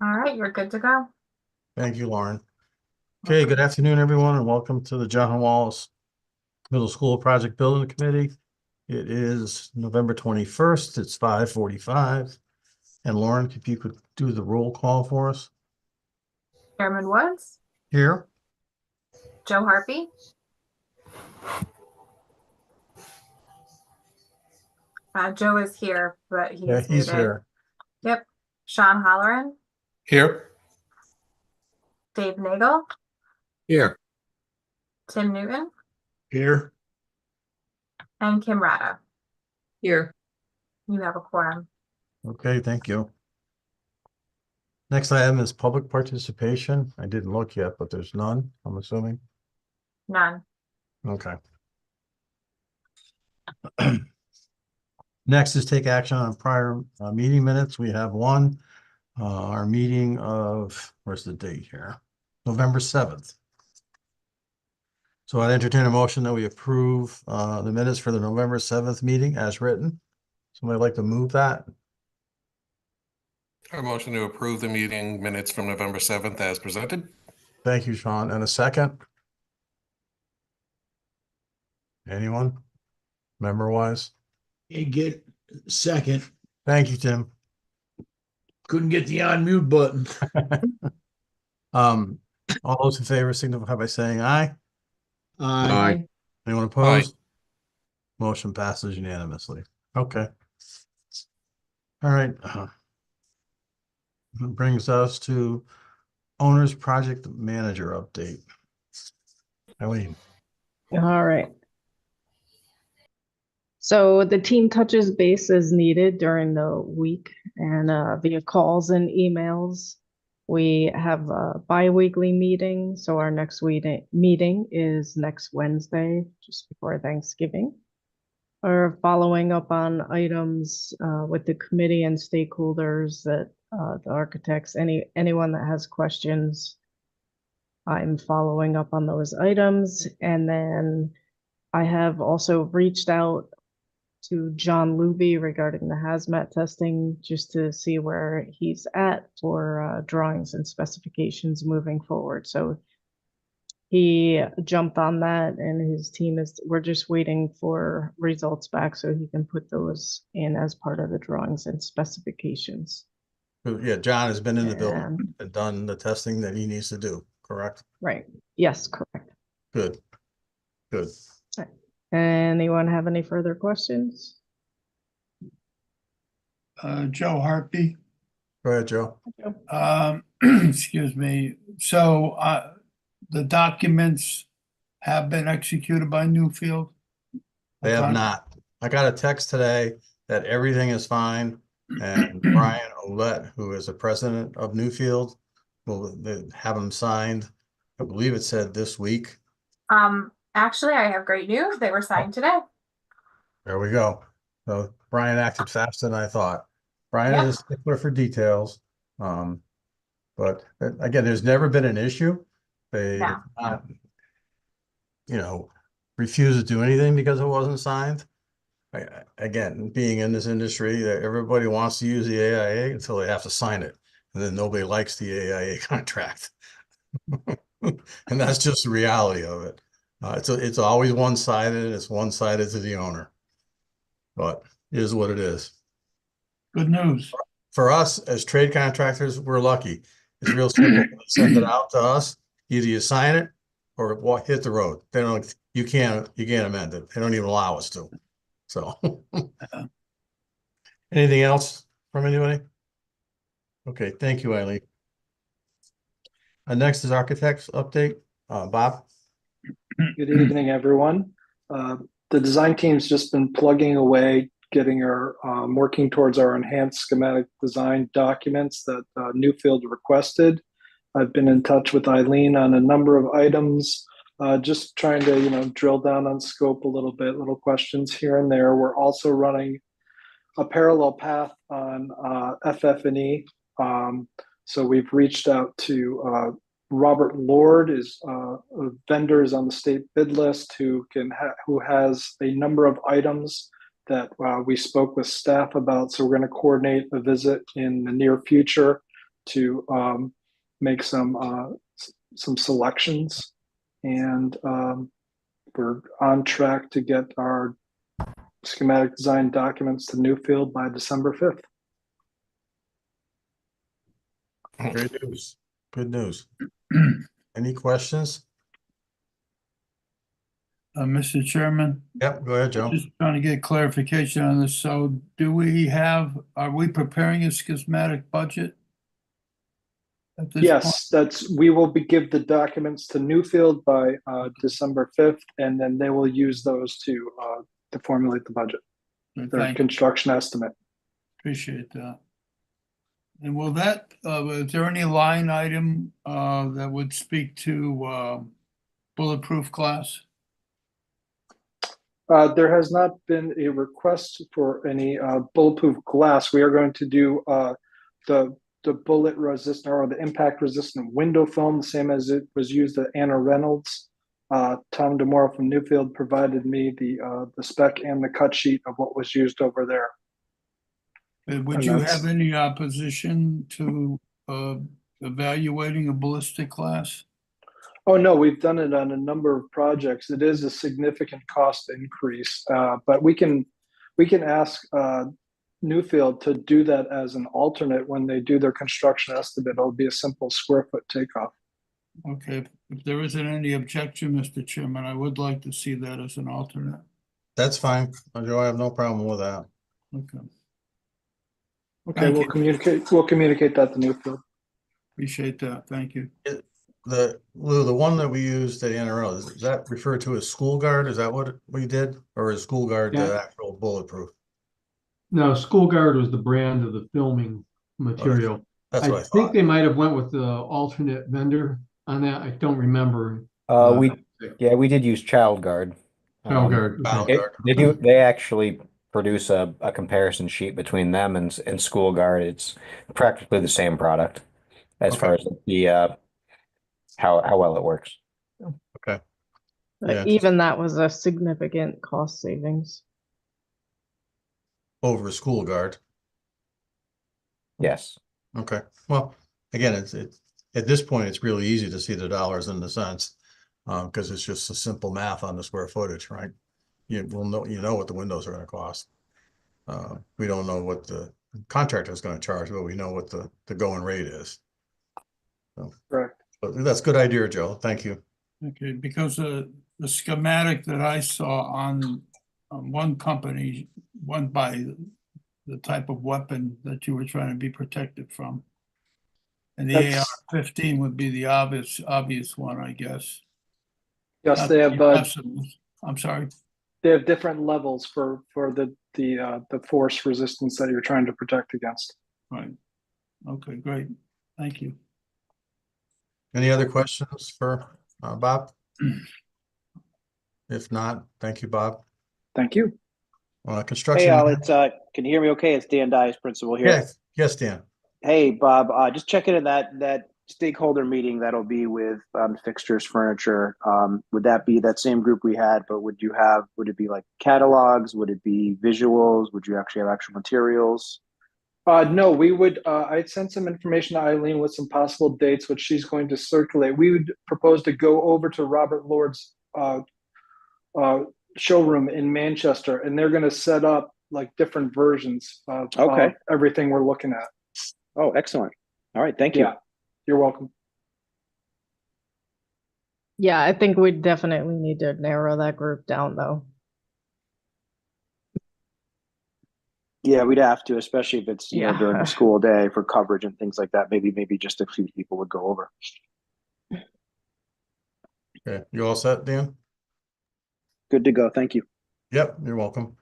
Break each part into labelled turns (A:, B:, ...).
A: All right, you're good to go.
B: Thank you, Lauren. Okay, good afternoon, everyone, and welcome to the John Wallace Middle School Project Building Committee. It is November 21st. It's 5:45. And Lauren, if you could do the roll call for us.
A: Chairman Woods,
B: Here.
A: Joe Harpy, Joe is here, but
B: Yeah,
A: he's
B: he's
A: muted.
B: here.
A: Yep. Sean Halloran,
C: Here.
A: Dave Nagel,
C: Here.
A: Tim Newton,
C: Here.
A: and Kim Rada.
D: Here.
A: You have a quorum.
B: Okay, thank you. Next item is public participation. I didn't look yet, but there's none, I'm assuming.
A: None.
B: Okay. Next is take action on prior meeting minutes. We have one. Our meeting of, where's the date here? November 7th. So I entertain a motion that we approve the minutes for the November 7th meeting as written. Somebody like to move that?
C: A motion to approve the meeting minutes from November 7th as presented.
B: Thank you, Sean. And a second? Anyone? Member wise?
E: You get second.
B: Thank you, Tim.
E: Couldn't get the unmute button.
B: All those in favor signify by saying aye.
E: Aye.
B: Anyone opposed? Motion passes unanimously. Okay. All right. That brings us to owner's project manager update. Eileen.
D: All right. So the team touches base as needed during the week and via calls and emails. We have a bi-weekly meeting. So our next meeting is next Wednesday, just before Thanksgiving. We're following up on items with the committee and stakeholders that the architects, anyone that has questions, I'm following up on those items. And then I have also reached out to John Luby regarding the hazmat testing, just to see where he's at for drawings and specifications moving forward. So he jumped on that, and his team we're just waiting for results back so he can put those in as part of the drawings and specifications.
B: Yeah, John has been in the building and done the testing that he needs to do, correct?
D: Right. Yes, correct.
B: Good. Good.
D: Right. Anyone have any further questions?
E: Joe Harpy.
B: Go ahead, Joe.
E: Excuse me. So the documents have been executed by Newfield?
B: They have not. I got a text today that everything is fine. And Brian Olette, who is the president of Newfield, will have them signed. I believe it said this week.
A: Actually, I have great news. They were signed today.
B: There we go. So Brian acted faster than I thought. Brian is a stickler for details. But again, there's never been an issue. They not, refuse to do anything because it wasn't signed. Again, being in this industry, everybody wants to use the AIA until they have to sign it. And then nobody likes the AIA contract. And that's just the reality of it. It's always one-sided, and it's one-sided to the owner. But it is what it is.
E: Good news.
B: For us as trade contractors, we're lucky. It's real simple. They send it out to us. Either you sign it or hit the road. They don't. You can't amend it. They don't even allow us to. So, anything else from anybody? Okay, thank you, Eileen. Next is architects update. Bob.
F: Good evening, everyone. The design team's just been plugging away, getting our working towards our enhanced schematic design documents that Newfield requested. I've been in touch with Eileen on a number of items, just trying to drill down on scope a little bit, little questions here and there. We're also running a parallel path on FF&E. So we've reached out to Robert Lord, is vendors on the state bid list who has a number of items that we spoke with staff about. So we're going to coordinate a visit in the near future to make some selections, and we're on track to get our schematic design documents to Newfield by December 5th.
B: Great news. Good news. Any questions?
E: Mr. Chairman,
B: Yep, go ahead, Joe.
E: just trying to get clarification on this. So are we preparing a schematic budget? At this point?
F: Yes, we will give the documents to Newfield by December 5th, and then they will use those to formulate the budget, their
E: Thank you.
F: construction estimate.
E: Appreciate that. And will is there any line item that would speak to bulletproof glass?
F: There has not been a request for any bulletproof glass. We are going to do the bullet resistant or the impact resistant window film, the same as it was used at Anna Reynolds. Tom DeMora from Newfield provided me the spec and the cut sheet of what was used over there.
E: Would
F: And
E: you
F: that's-
E: have any opposition to evaluating a ballistic glass?
F: Oh, no, we've done it on a number of projects. It is a significant cost increase, but we can ask Newfield to do that as an alternate when they do their construction estimate. It'll be a simple square foot takeoff.
E: Okay, if there isn't any objection, Mr. Chairman, I would like to see that as an alternate.
B: That's fine. Joe, I have no problem with that.
E: Okay,
F: Okay,
E: Thank
F: we'll
E: you.
F: communicate that to Newfield.
E: appreciate that. Thank you.
B: The one that we used at Anna Reynolds, is that referred to as School Guard? Is that what we did? Or is School Guard the
G: Yeah.
B: actual bulletproof?
G: No, School Guard was the brand of the filming material.
B: That's what I
G: I think
B: thought.
G: they might have went with the alternate vendor on that. I don't remember.
H: We did use Child Guard.
G: Child Guard.
B: Child
G: Okay.
B: Guard.
H: They actually produce a comparison sheet between them and School Guard. It's practically the same product as far as the how well it works.
B: Okay.
D: But
B: Yeah.
D: even that was a significant cost savings.
B: Over School Guard.
H: Yes.
B: Okay. Well, again, it's at this point, it's really easy to see the dollars and the cents. Because it's just a simple math on the square footage, right? You know what the windows are gonna cost. We don't know what the contractor is gonna charge, but we know what the going rate is.
F: Correct.
B: But that's a good idea, Joe. Thank you.
E: Okay, because the schematic that I saw on one company went by the type of weapon that you were trying to be protected from. And the
F: That's-
E: AR-15 would be the obvious one, I guess.
F: Yes,
E: Not
F: they
E: that
F: have
E: you have some- I'm sorry.
F: they have different levels for the force resistance that you're trying to protect against.
E: Right. Okay, great. Thank you.
B: Any other questions for Bob? If not, thank you, Bob.
F: Thank you.
B: Construction.
I: Hey, Al, can you hear me okay? It's Dan Dias, principal here.
B: Yes, Dan.
I: Hey, Bob, just checking in that stakeholder meeting that'll be with fixtures, furniture. Would that be that same group we had, but would it be like catalogs? Would it be visuals? Would you actually have actual materials?
F: No, we would, I'd send some information to Eileen with some possible dates, which she's going to circulate. We would propose to go over to Robert Lord's showroom in Manchester, and they're going to set up like different versions of everything we're looking at.
I: Oh, excellent. All right, thank you.
F: Yeah, you're welcome.
D: Yeah, I think we definitely need to narrow that group down though.
I: Yeah, we'd have to, especially if it's
D: Yeah.
I: during the school day for coverage and things like that. Maybe just a few people would go over.
B: Okay, you all set, Dan?
I: Good to go. Thank you.
B: Yep, you're welcome.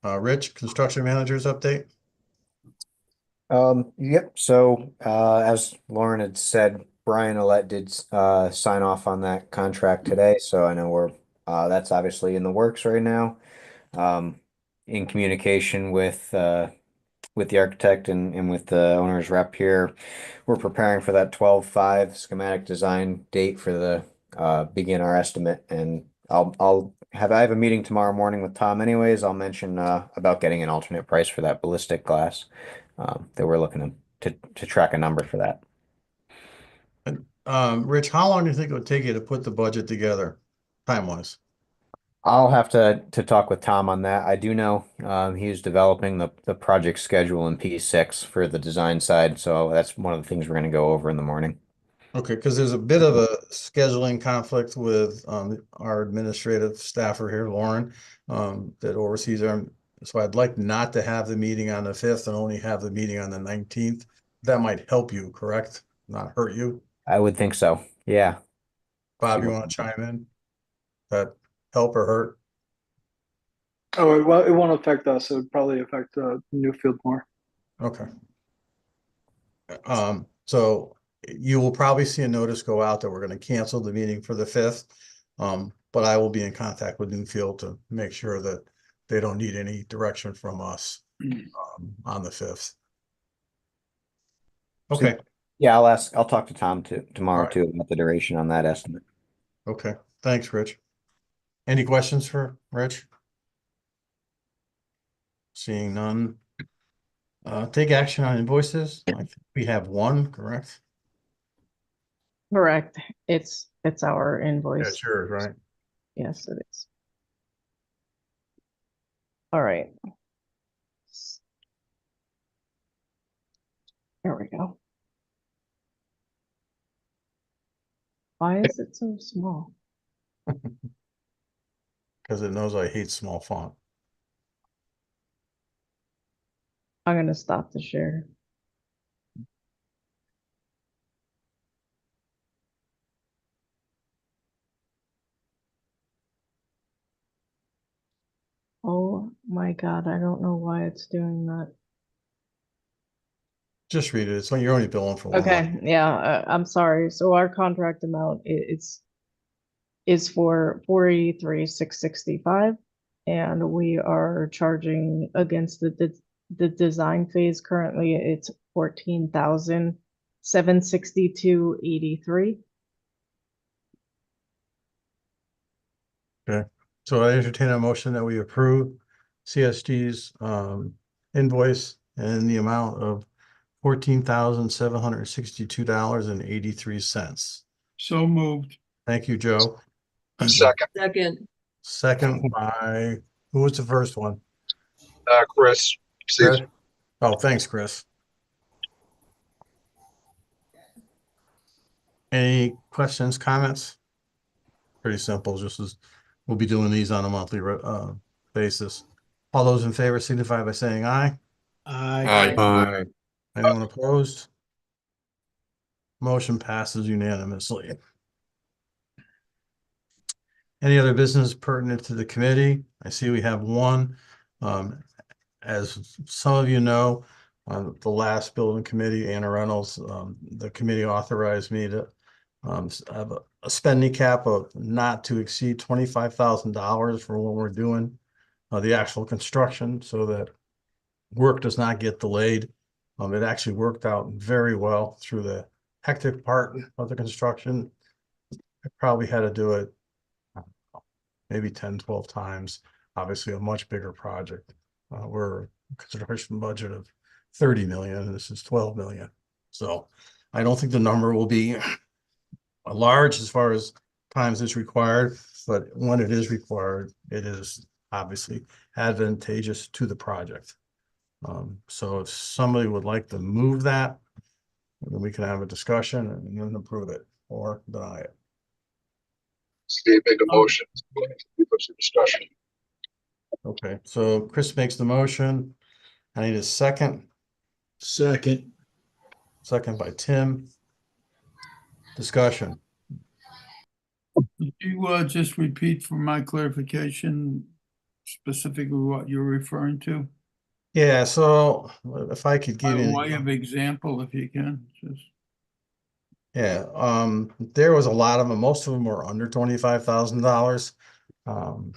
B: Rich, construction managers update?
H: Yep. So, as Lauren had said, Brian Olet did sign off on that contract today. So I know that's obviously in the works right now. In communication with the architect and with the owner's rep here, we're preparing for that 12/5 schematic design date for the begin our estimate. And I have a meeting tomorrow morning with Tom anyways. I'll mention about getting an alternate price for that ballistic glass that we're looking to track a number for that.
B: Rich, how long do you think it would take you to put the budget together, time-wise?
H: I'll have to talk with Tom on that. I do know he's developing the project schedule in P6 for the design side, so that's one of the things we're going to go over in the morning.
B: Okay, because there's a bit of a scheduling conflict with our administrative staffer here, Lauren, that oversees our. So I'd like not to have the meeting on the 5th and only have the meeting on the 19th. That might help you, correct? Not hurt you.
H: I would think so. Yeah.
B: Bob, you want to chime in? That help or hurt?
F: Oh, it won't affect us. It would probably affect Newfield more.
B: Okay. So you will probably see a notice go out that we're going to cancel the meeting for the 5th. But I will be in contact with Newfield to make sure that they don't need any direction from us on the 5th. Okay.
H: Yeah, I'll talk to Tom tomorrow
B: Right.
H: too about the duration on that estimate.
B: Okay. Thanks, Rich. Any questions for Rich? Seeing none. Take action on invoices. I think we have one, correct?
D: Correct. It's our
B: Yeah,
D: invoice.
B: it's yours, right?
D: Yes, it is. All right. There we go. Why is it so small?
B: Because it knows I hate small font.
D: I'm gonna stop the share. Oh my God, I don't know why it's doing that.
B: Just read it. It's when you're only billing for 1 month.
D: Okay, yeah, I'm sorry. So our contract amount is for 483,665, and we are charging against the design phase. Currently, it's 14,762.83.
B: Okay, so I entertain a motion that we approve CSG's invoice in the amount of $14,762.83.
E: So moved.
B: Thank you, Joe.
J: Second,
B: Second by, who was the first one?
J: Chris.
B: Chris? Oh, thanks, Chris. Any questions, comments? Pretty simple, just as we'll be doing these on a monthly basis. All those in favor signify by saying aye.
C: Aye.
B: Anyone opposed? Motion passes unanimously. Any other business pertinent to the committee? I see we have one. As some of you know, on the last building committee, Anna Reynolds, the committee authorized me to have a spending cap of not to exceed $25,000 for when we're doing the actual construction, so that work does not get delayed. It actually worked out very well through the hectic part of the construction. I probably had to do it maybe 10, 12 times. Obviously a much bigger project. We're a construction budget of 30 million, and this is 12 million. So I don't think the number will be large as far as times it's required, but when it is required, it is obviously advantageous to the project. So if somebody would like to move that, then we can have a discussion and then approve it or deny it.
J: Steve made a motion. Give us a discussion.
B: Okay, so Chris makes the motion. I need a second.
E: Second.
B: Second by Tim. Discussion.
E: Could you just repeat for my clarification specifically what you're referring to?
B: Yeah, so if I could give
E: By
B: you.
E: way of example, if you can, just.
B: Yeah, there was a lot of them. Most of them were under $25,000. I'll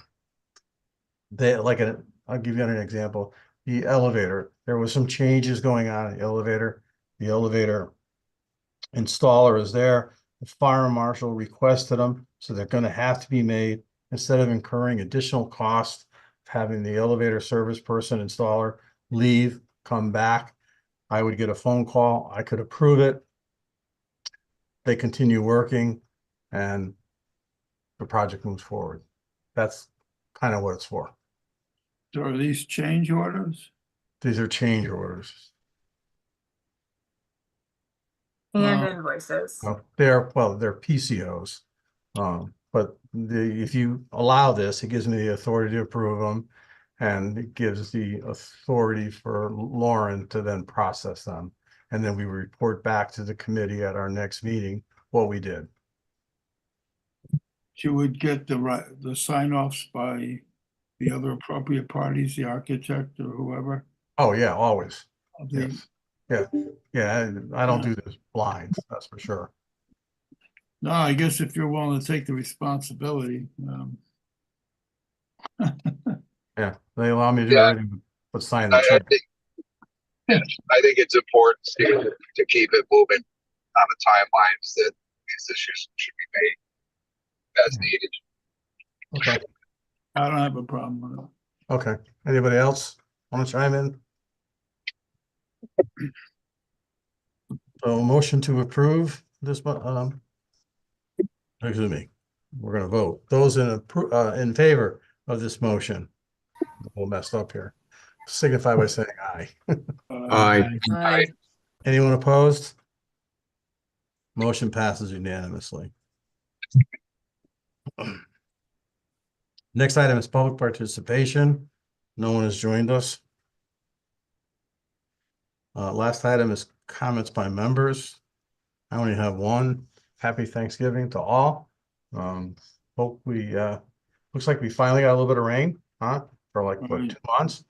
B: give you an example. The elevator, there was some changes going on in the elevator. The elevator installer is there. The fire marshal requested them, so they're going to have to be made instead of incurring additional cost of having the elevator service person installer leave, come back. I would get a phone call, I could approve it. They continue working and the project moves forward. That's kind of what it's for.
E: So are these change orders?
B: These are change orders.
A: And
E: Uh,
A: invoices.
B: They're PCOs. But if you allow this, it gives me the authority to approve them. And it gives the authority for Lauren to then process them. And then we report back to the committee at our next meeting what we did.
E: You would get the sign-offs by the other appropriate parties, the architect or whoever.
B: Oh, yeah, always.
E: of the-
B: Yes. Yeah, yeah, I don't do this blind, that's for sure.
E: No, I guess if you're willing to take the responsibility,
B: Yeah, they allow me to do
J: Yeah.
B: everything but sign the
J: I
B: check.
J: think, I think it's important to keep it moving on the timelines that these issues should be made as needed.
B: Okay,
E: I don't have a problem with it.
B: okay. Anybody else want to chime in? So motion to approve this, excuse me, we're gonna vote. Those in favor of this motion. We'll messed up here. Signify by saying aye.
E: Uh,
B: Anyone opposed? Motion passes unanimously. Next item is public participation. No one has joined us. Last item is comments by members. I only have one. Happy Thanksgiving to all. Hope looks like we finally got a little bit of rain, huh? For like, what,
E: Right.
B: 2 months?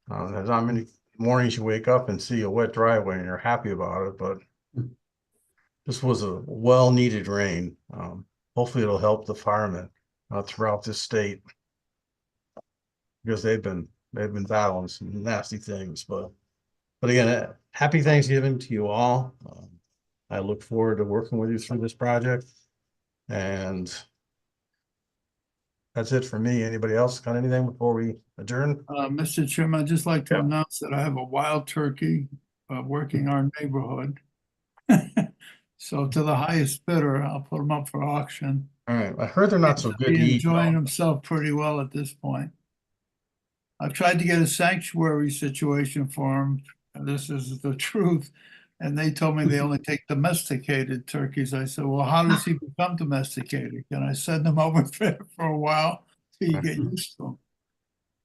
B: There's not many mornings you wake up and see a wet driveway and you're happy about it, but this was a well-needed rain. Hopefully it'll help the firemen throughout this state. Because they've been battling some nasty things, but again, happy Thanksgiving to you all. I look forward to working with you through this project. And that's it for me. Anybody else got anything before we adjourn?
E: Mr. Chairman, I'd just like to
B: Yeah.
E: announce that I have a wild turkey working our neighborhood. So to the highest bidder, I'll put him up for auction.
B: All right, I heard they're not so good to
E: He's
B: eat.
E: enjoying
B: though.
E: himself pretty well at this point. I've tried to get a sanctuary situation for him, and this is the truth. And they told me they only take domesticated turkeys. I said, well, how does he become domesticated? Can I send him over there for a while till you get used to him?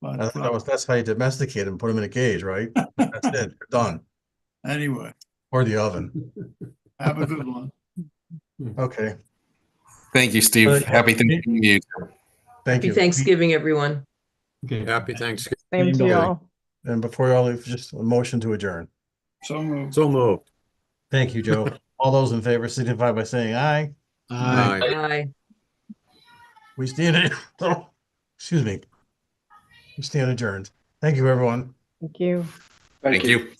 E: But
B: That's how you domesticate them, put them in a cage, right? That's it, they're done.
E: anyway,
B: Or the oven.
E: have a good one.
B: Okay,
C: Thank you, Steve. Happy Thanksgiving to you.
B: thank
K: Happy
B: you.
K: Thanksgiving, everyone.
G: Okay.
L: Happy Thanksgiving.
D: Same to y'all.
B: And before y'all leave, just a motion to adjourn.
E: So moved.
L: So moved.
B: Thank you, Joe. All those in favor signify by saying aye.
L: Aye.
K: Bye.
B: We stand, excuse me. We stand adjourned. Thank you, everyone.
D: Thank you.
I: Thank
C: Thank you.
L: Thank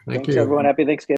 I: Thanks,
L: you.
I: everyone. Happy Thanksgiving.